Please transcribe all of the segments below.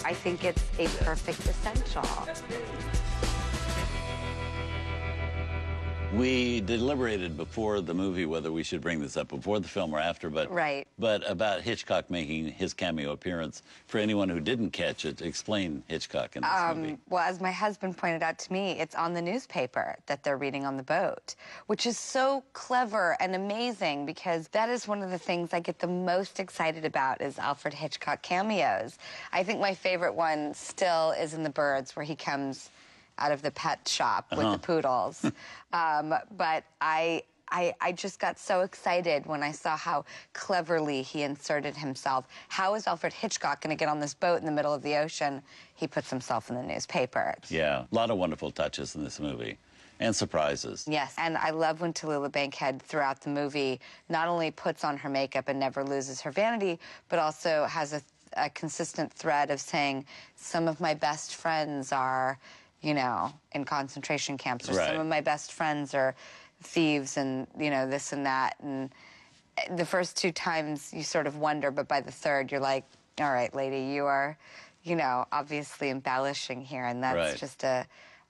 I think it's a perfect essential. We deliberated before the movie whether we should bring this up before the film or after, but about Hitchcock making his cameo appearance. For anyone who didn't catch it, explain Hitchcock in this movie. Well, as my husband pointed out to me, it's on the newspaper that they're reading on the boat, which is so clever and amazing because that is one of the things I get the most excited about is Alfred Hitchcock cameos. I think my favorite one still is in The Birds, where he comes out of the pet shop with the poodles. But I just got so excited when I saw how cleverly he inserted himself. How is Alfred Hitchcock going to get on this boat in the middle of the ocean? He puts himself in the newspaper. Yeah, a lot of wonderful touches in this movie. And surprises. Yes, and I love when Tallulah Bankhead, throughout the movie, not only puts on her makeup and never loses her vanity, but also has a consistent thread of saying, some of my best friends are, you know, in concentration camps, or some of my best friends are thieves and, you know, this and that. And the first two times you sort of wonder, but by the third you're like, all right, lady, you are, you know, obviously embellishing here, and that's just a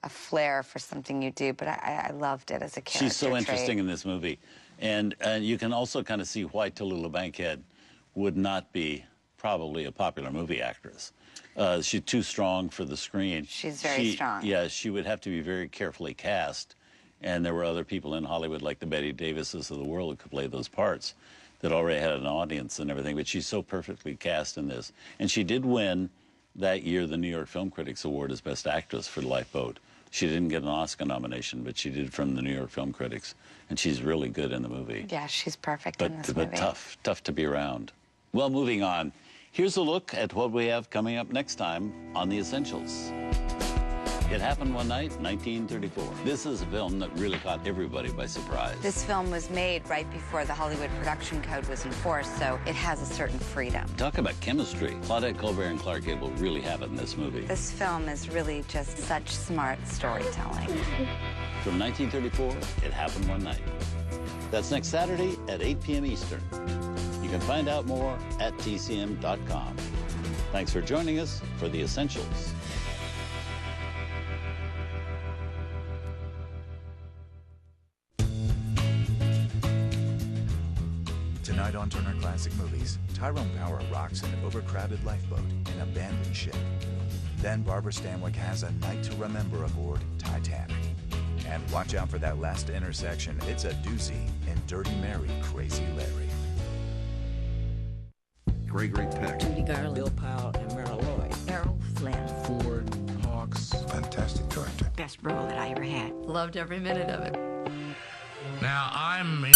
flair for something you do. But I loved it as a character. She's so interesting in this movie. And you can also kind of see why Tallulah Bankhead would not be probably a popular movie actress. She's too strong for the screen. She's very strong. Yeah, she would have to be very carefully cast. And there were other people in Hollywood, like the Betty Davises of the world, who could play those parts, that already had an audience and everything. But she's so perfectly cast in this. And she did win that year the New York Film Critics Award as Best Actress for Lifeboat. She didn't get an Oscar nomination, but she did from the New York Film Critics. And she's really good in the movie. Yeah, she's perfect in this movie. But tough to be around. Well, moving on. Here's a look at what we have coming up next time on The Essentials. It Happened One Night, 1934. This is a film that really caught everybody by surprise. This film was made right before the Hollywood Production Code was enforced, so it has a certain freedom. Talk about chemistry. Claudette Colbert and Clark Gable really have it in this movie. This film is really just such smart storytelling. From 1934, It Happened One Night. That's next Saturday at 8 p.m. Eastern. You can find out more at TCM.com. Thanks for joining us for The Essentials. Tonight on Turner Classic Movies, Tyrone Power rocks an overcrowded lifeboat, an abandoned ship. Then Barbara Stanwyck has a night to remember aboard Titanic. And watch out for that last intersection. It's a doozy in Dirty Mary, Crazy Larry. Great pick. Judy Garland, Bill Powell, and Meryl Lloyd. Errol Flynn. Ford, Hawks. Fantastic director. Best role that I ever had. Loved every minute of it. Now, I'm